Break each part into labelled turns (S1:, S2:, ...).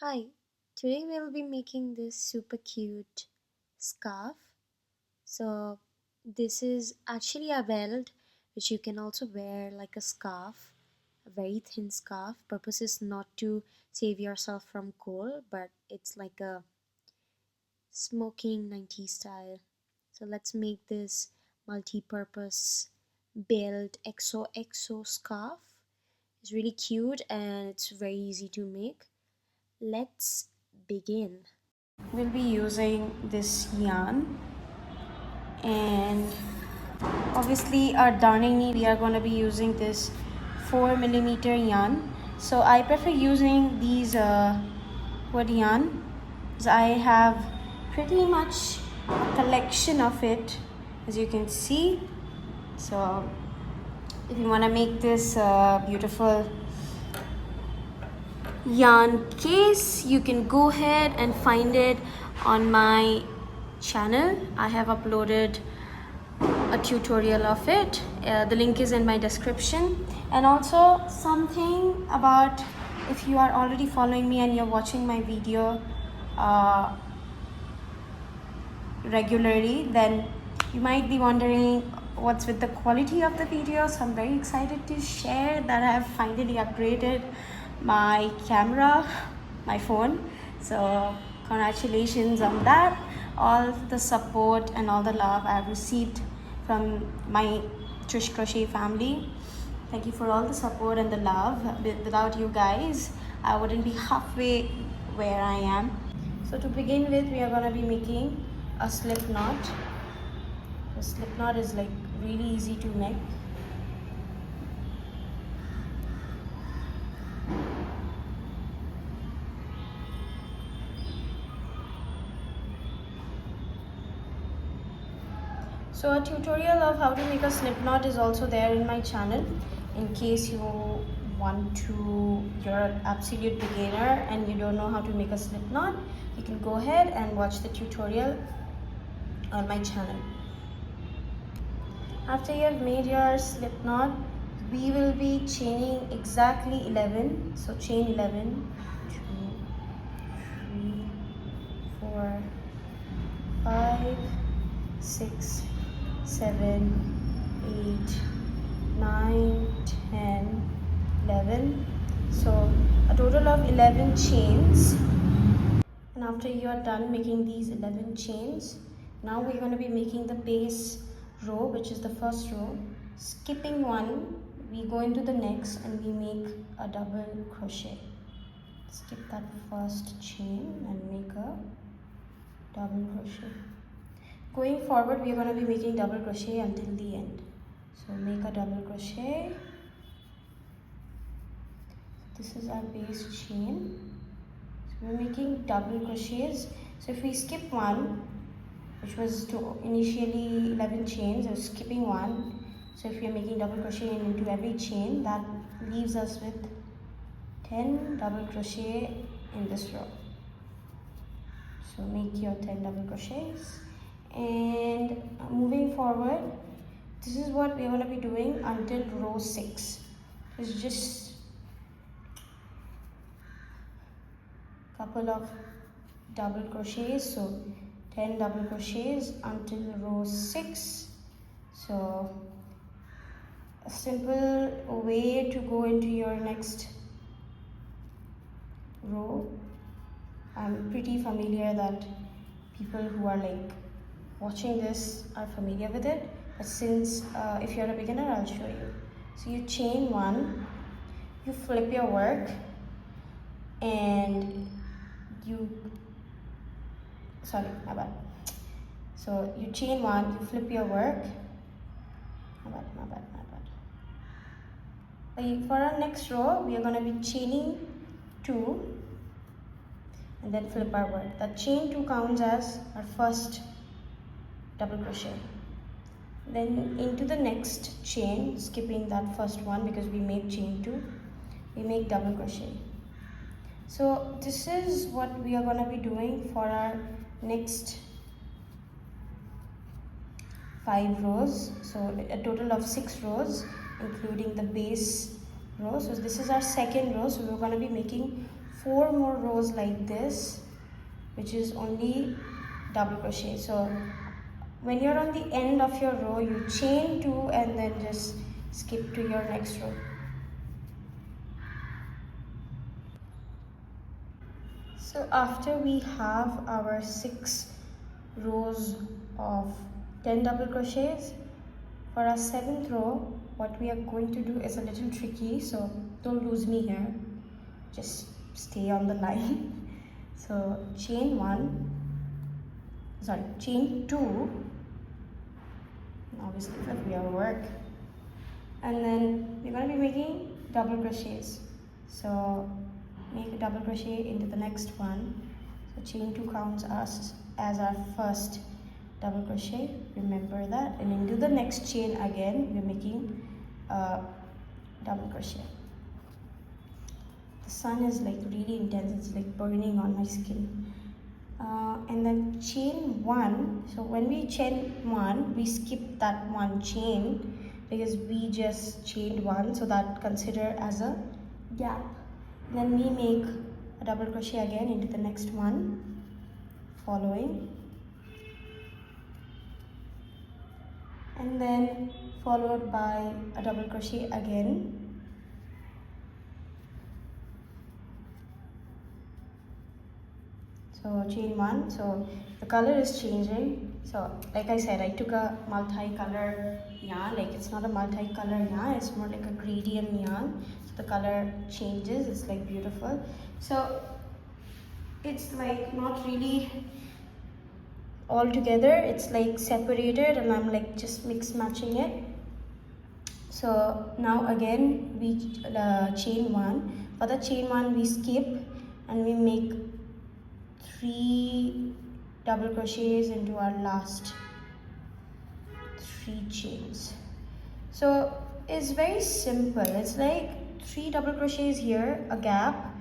S1: Hi, today we'll be making this super cute scarf. So, this is actually a belt which you can also wear like a scarf, a very thin scarf. Purpose is not to save yourself from cold, but it's like a smoking 90s style. So, let's make this multi purpose belt XOXO scarf. It's really cute and it's very easy to make. Let's begin. We'll be using this yarn, and obviously our darning needle, we are going to be using this 4 millimeter yarn. So I prefer using these wood yarn, as I have pretty much a collection of it, as you can see. So if you want to make this beautiful yarn case, you can go ahead and find it on my channel. I have uploaded a tutorial of it. The link is in my description. And also something about, if you are already following me and you're watching my video regularly, then you might be wondering what's with the quality of the video. So I'm very excited to share that I have finally upgraded my camera, my phone. So congratulations on that. All the support and all the love I have received from my Trish Crochet family. Thank you for all the support and the love. Without you guys, I wouldn't be halfway where I am. So to begin with, we are going to be making a slip knot. The slip knot is like really easy to make. So a tutorial of how to make a slip knot is also there in my channel. In case you you're an absolute beginner and you don't know how to make a slip knot, you can go ahead and watch the tutorial on my channel. After you have made your slip knot, we will be chaining exactly 11. So chain 11, 2, 3, 4, 5, 6, 7, 8, 9, 10, 11. So a total of 11 chains. And after you are done making these 11 chains, now we're going to be making the base row, which is the first row. Skipping one, we go into the next and we make a double crochet. Skip that first chain and make a double crochet. Going forward, we are going to be making double crochet until the end. So make a double crochet. This is our base chain. So we're making double crochets. So if we skip one, which was to initially 11 chains, we're skipping one. So if we are making double crochet into every chain, that leaves us with 10 double crochet in this row. So make your 10 double crochets. And moving forward, this is what we're going to be doing until row 6. It's just a couple of double crochets. So 10 double crochets until row 6. So a simple way to go into your next row. I'm pretty familiar that people who are like watching this are familiar with it, but since if you're a beginner, I'll show you. So you chain one, you flip your work, and my bad. So you chain one, you flip your work. My bad. For our next row, we are going to be chaining 2 and then flip our work. That chain 2 counts as our first double crochet. Then into the next chain, skipping that first one because we made chain 2, we make double crochet. So this is what we are going to be doing for our next 5 rows. So a total of 6 rows, including the base row. So this is our second row. So we're going to be making 4 more rows like this, which is only double crochet. So when you're on the end of your row, you chain 2 and then just skip to your next row. So after we have our 6 rows of 10 double crochets, for our 7th row, what we are going to do is a little tricky, so don't lose me here, just stay on the line. So chain 2, obviously for your work, and then we're going to be making double crochets. So make a double crochet into the next one. So chain 2 counts as our first double crochet, remember that, and into the next chain again we're making a double crochet. The sun is like really intense, it's like burning on my skin. And then chain 1, so when we chain 1, we skip that one chain because we just chained 1, so that consider as a gap. Then we make a double crochet again into the next one, following, and then followed by a double crochet again, so chain 1. So the color is changing. So like I said, I took a multi-color yarn, like it's not a multi-color yarn, it's more like a gradient yarn. So the color changes, it's like beautiful. So it's like not really all together, it's like separated, and I'm like just mix matching it. So now again we chain 1. For the chain 1 we skip and we make 3 double crochets into our last 3 chains. So it's very simple, it's like 3 double crochets here, a gap,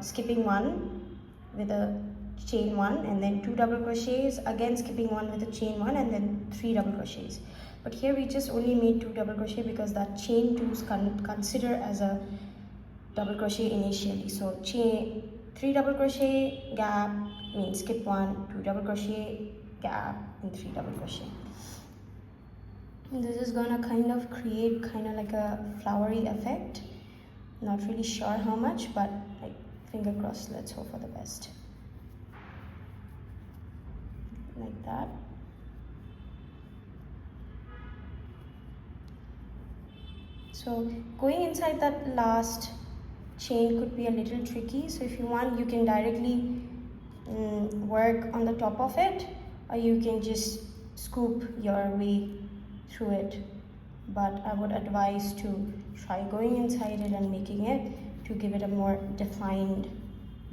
S1: skipping 1 with a chain 1, and then 2 double crochets, again skipping 1 with a chain 1, and then 3 double crochets. But here we just only made 2 double crochet because that chain 2 is considered as a double crochet initially. So chain 3 double crochet, gap, means skip 1, 2 double crochet, gap, and 3 double crochet. And this is gonna kind of create kind of like a flowery effect. Not really sure how much, but like finger crossed, let's hope for the best. Like that. So going inside that last chain could be a little tricky, so if you want you can directly work on the top of it, or you can just scoop your way through it, but I would advise to try going inside it and making it to give it a more defined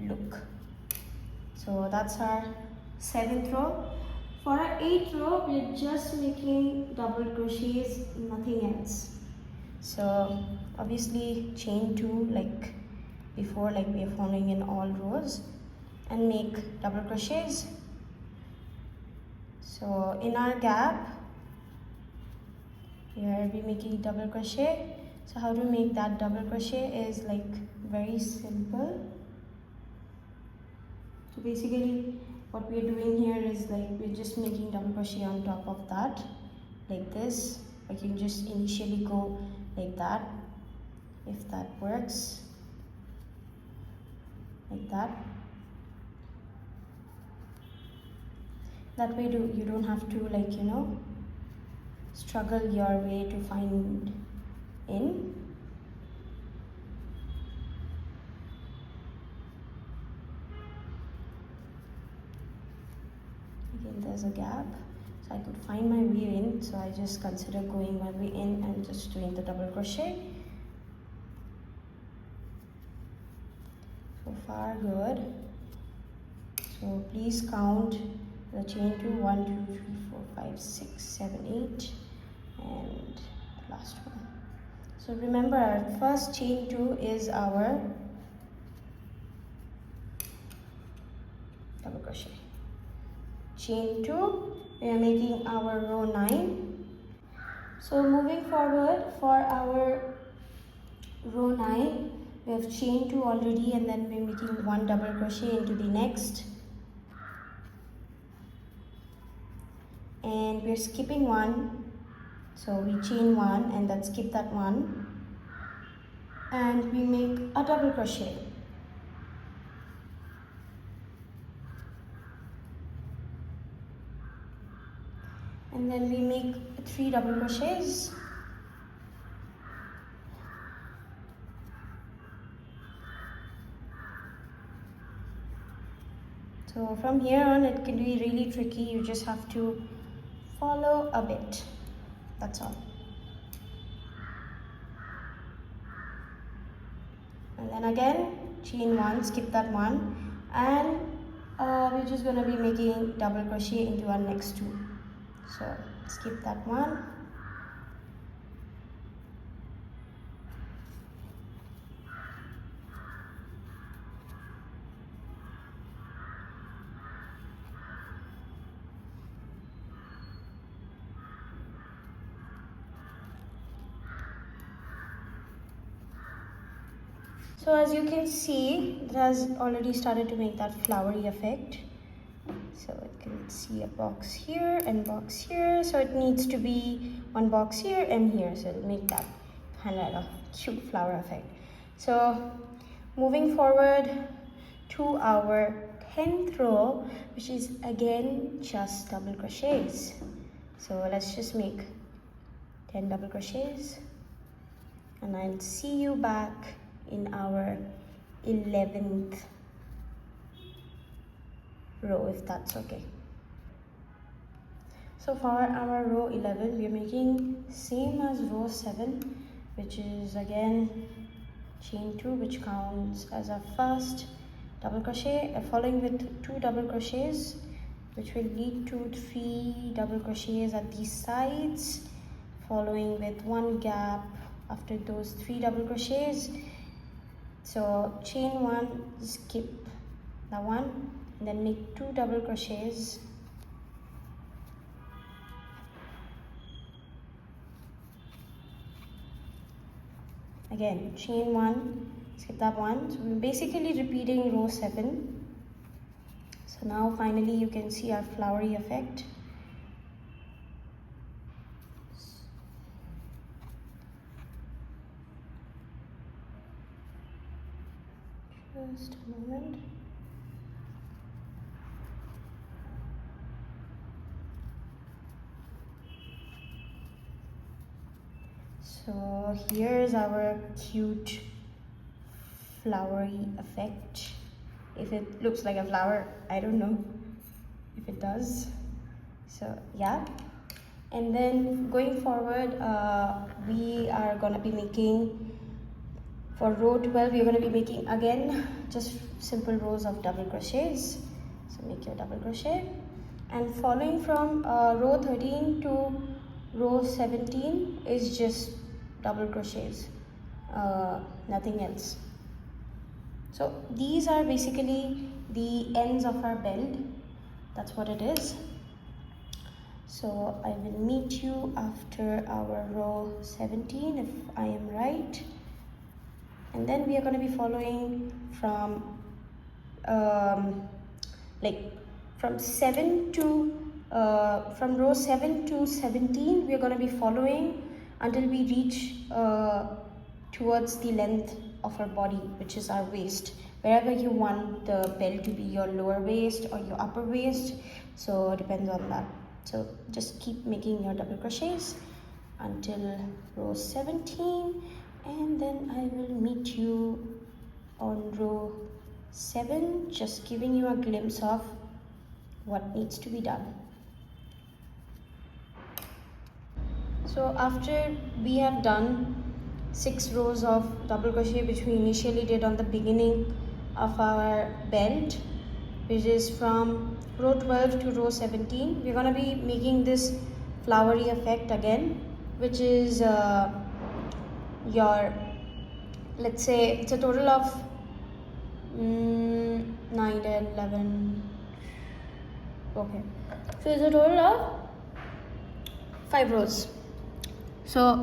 S1: look. So that's our 7th row. For our 8th row we're just making double crochets, nothing else. So obviously chain 2 like before, like we are following in all rows, and make double crochets. So in our gap here we're making double crochet. So how to make that double crochet is like very simple. So basically what we're doing here is like we're just making double crochet on top of that, like this. I can just initially go like that, if that works, like that. That way you don't have to, like, you know, struggle your way to find in. Again there's a gap, so I could find my way in, so I just consider going my way in and just doing the double crochet. So far good. So please count the chain 2, 1, 2, 3, 4, 5, 6, 7, 8, and the last one. So remember our first chain 2 is our double crochet. Chain 2, we are making our row 9. So moving forward for our row 9, We have chain 2 already, and then we're making 1 double crochet into the next, and we're skipping 1, so we chain 1 and then skip that 1, and we make a double crochet. And then we make 3 double crochets. So from here on it can be really tricky, you just have to follow a bit, that's all. And then again chain 1, skip that 1, and we're just going to be making double crochet into our next 2. So skip that 1, so as you can see, it has already started to make that flowery effect. So you can see a box here and box here, so it needs to be one box here and here, so it'll make that kind of a cute flower effect. So moving forward to our 10th row, which is again just double crochets. So let's just make 10 double crochets, and I'll see you back in our 11th row, if that's okay. So for our row 11, we are making same as row 7, which is again chain 2, which counts as our first double crochet, following with 2 double crochets, which will lead to 3 double crochets at these sides, following with 1 gap after those 3 double crochets. So chain 1, skip that 1, and then make 2 double crochets, again chain 1, skip that 1. So we're basically repeating row 7. So now finally you can see our flowery effect. Just a moment. So here's our cute flowery effect. If it looks like a flower, I don't know if it does. So yeah, and then going forward, we are gonna be making, for row 12, we're gonna be making again just simple rows of double crochets. So make your double crochet, and following from row 13 to row 17 is just double crochets, nothing else. So these are basically the ends of our belt, that's what it is. So I will meet you after our row 17 if I am right, and then we are going to be following from from 7 to from row 7 to 17, we are going to be following until we reach towards the length of our body, which is our waist, wherever you want the belt to be, your lower waist or your upper waist, so it depends on that. So just keep making your double crochets until row 17, and then I will meet you on row 7, just giving you a glimpse of what needs to be done. So after we have done 6 rows of double crochet, which we initially did on the beginning of our belt, which is from row 12 to row 17, we're going to be making this flowery effect again, which is your, let's say it's a total of 9, 10, 11, okay, so it's a total of 5 rows. So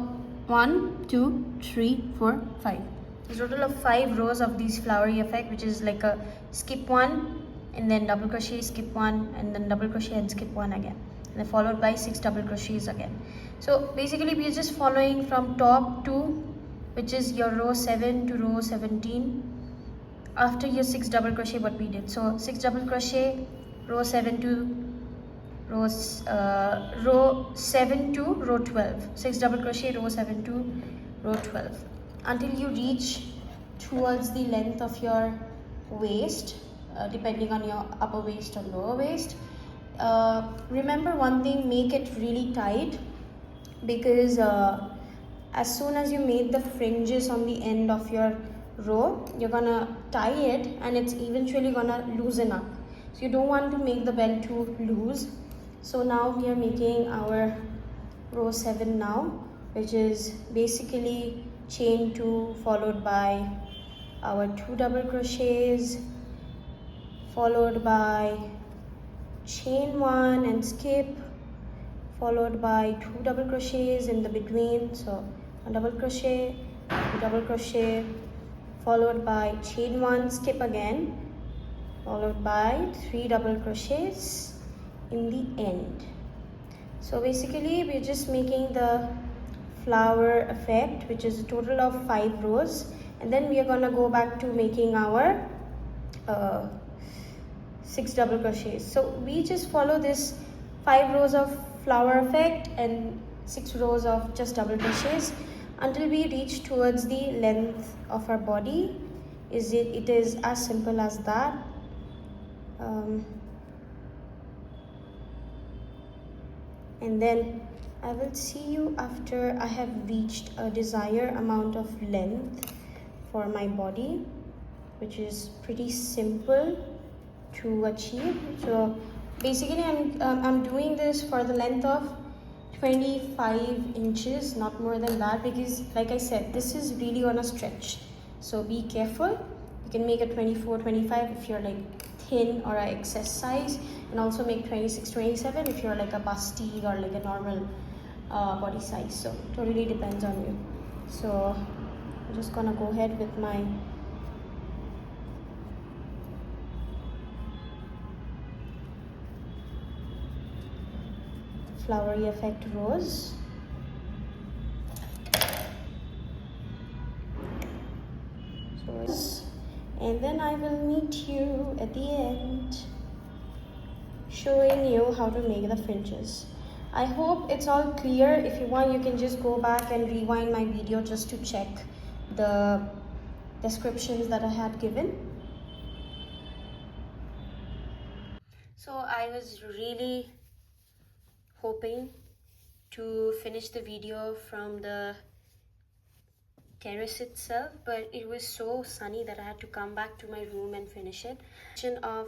S1: 1, 2, 3, 4, 5. There's a total of 5 rows of these flowery effect, which is like a skip one and then double crochet, skip one and then double crochet and skip one again, and then followed by 6 double crochets again. So basically we're just following from top to, which is your row 7 to row 17, after your 6 double crochet what we did. So 6 double crochet, row 7 to row 7 to row 12, 6 double crochet, row 7 to row 12, until you reach towards the length of your waist, depending on your upper waist or lower waist. Remember one thing, make it really tight, because as soon as you make the fringes on the end of your row, you're gonna tie it and it's eventually gonna loosen up. So you don't want to make the belt too loose. So now we are making our row 7 now, which is basically chain 2 followed by our 2 double crochets, followed by chain 1 and skip, followed by 2 double crochets in the between. So 1 double crochet, 2 double crochet, followed by chain 1, skip again, followed by 3 double crochets in the end. So basically we're just making the flower effect, which is a total of 5 rows, and then we are gonna go back to making our 6 double crochets. So we just follow this 5 rows of flower effect and 6 rows of just double crochets until we reach towards the length of our body. It is as simple as that. And then I will see you after I have reached a desired amount of length for my body, which is pretty simple to achieve. So basically I'm doing this for the length of 25 inches, not more than that, because like I said, this is really gonna stretch, so be careful. You can make it 24, 25 if you're like thin or an excess size, and also make 26, 27 if you're like a busty or like a normal body size. So totally depends on you. So I'm just gonna go ahead with my flowery effect rows. And then I will meet you at the end, showing you how to make the fringes. I hope it's all clear. If you want, you can just go back and rewind my video just to check the descriptions that I had given. So I was really hoping to finish the video from the terrace itself, but it was so sunny that I had to come back to my room and finish it. Of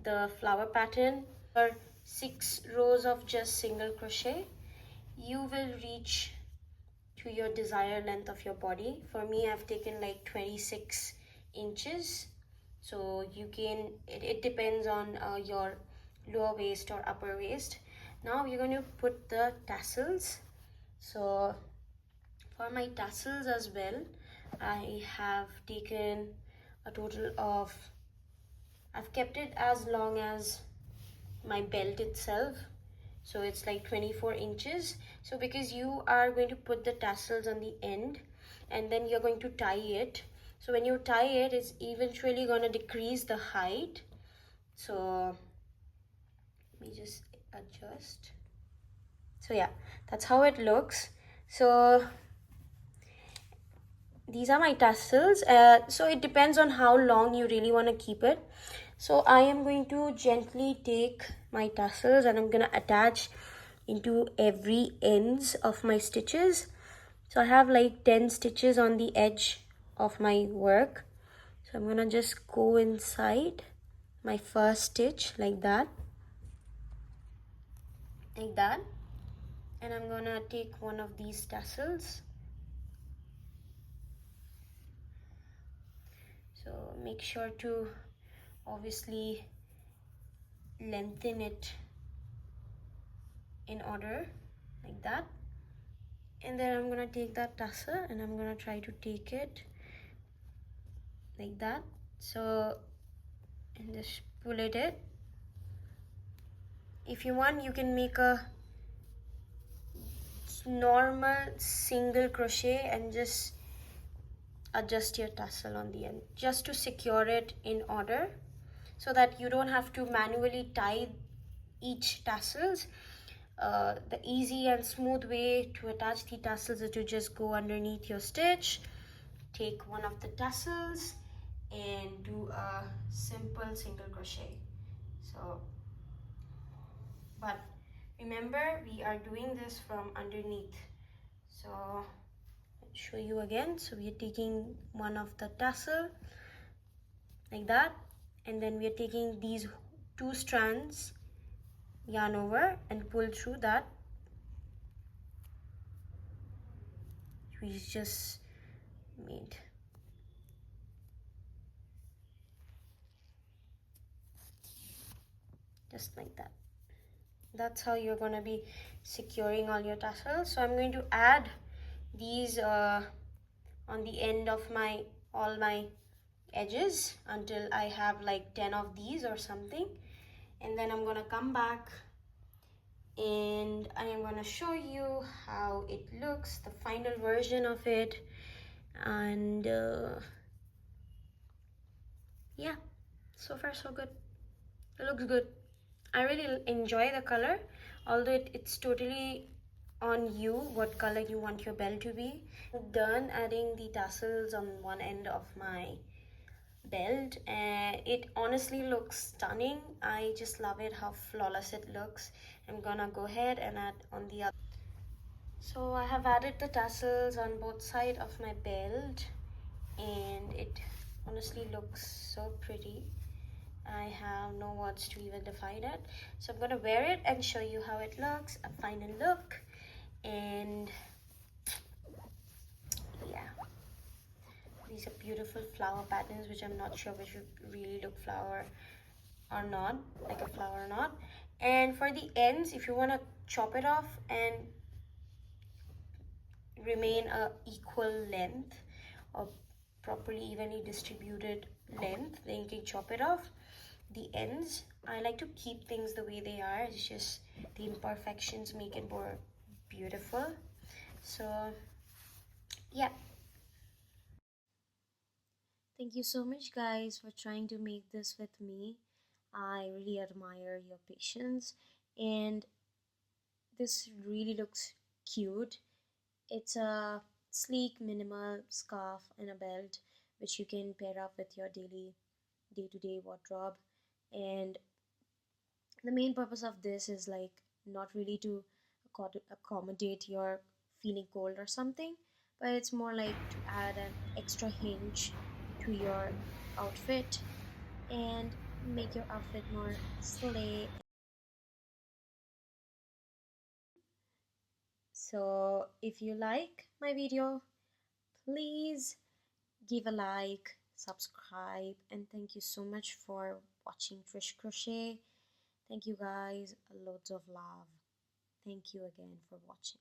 S1: the flower pattern or 6 rows of just single crochet, you will reach to your desired length of your body. For me, I've taken like 26 inches, so you can, it depends on your lower waist or upper waist. Now we're going to put the tassels. So for my tassels as well, I have taken a total of, I've kept it as long as my belt itself, so it's like 24 inches. So because you are going to put the tassels on the end and then you're going to tie it, so when you tie it, it's eventually going to decrease the height. So let me just adjust. So yeah, that's how it looks. So these are my tassels. So it depends on how long you really want to keep it. So I am going to gently take my tassels and I'm going to attach into every ends of my stitches. So I have like 10 stitches on the edge of my work. So I'm going to just go inside my first stitch like that. Like that. And I'm going to take one of these tassels. So make sure to obviously lengthen it in order like that. And then I'm gonna take that tassel and I'm gonna try to take it like that. So, and just pull it in. If you want, you can make a normal single crochet and just adjust your tassel on the end just to secure it in order, so that you don't have to manually tie each tassels. The easy and smooth way to attach the tassels is to just go underneath your stitch, take one of the tassels and do a simple single crochet. So, but remember, we are doing this from underneath. So I'll show you again. So we are taking one of the tassel like that, and then we are taking these 2 strands, yarn over and pull through that we just made. Just like that. That's how you're going to be securing all your tassels. So I'm going to add these on the end of my all my edges until I have like 10 of these or something, and then I'm going to come back and I am going to show you how it looks, the final version of it. And yeah, so far so good. It looks good. I really enjoy the color, although it's totally on you what color you want your belt to be. I'm done adding the tassels on one end of my belt, and it honestly looks stunning. I just love it how flawless it looks. I'm gonna go ahead and add on the other. So I have added the tassels on both sides of my belt, and it honestly looks so pretty. I have no words to even define it. So I'm gonna wear it and show you how it looks, a final look. And yeah, these are beautiful flower patterns, which I'm not sure which would really look flower or not, like a flower or not. And for the ends, if you want to chop it off and remain a equal length or properly evenly distributed length, then you can chop it off. The ends, I like to keep things the way they are. It's just the imperfections make it more beautiful. So yeah, thank you so much guys for trying to make this with me. I really admire your patience, and this really looks cute. It's a sleek minimal scarf and a belt which you can pair up with your daily day-to-day wardrobe. And the main purpose of this is like not really to accommodate your feeling cold or something, but it's more like to add an extra hinge to your outfit and make your outfit more slay. So if you like my video, please give a like, subscribe, and thank you so much for watching Trish Crochet. Thank you guys, loads of love. Thank you again for watching.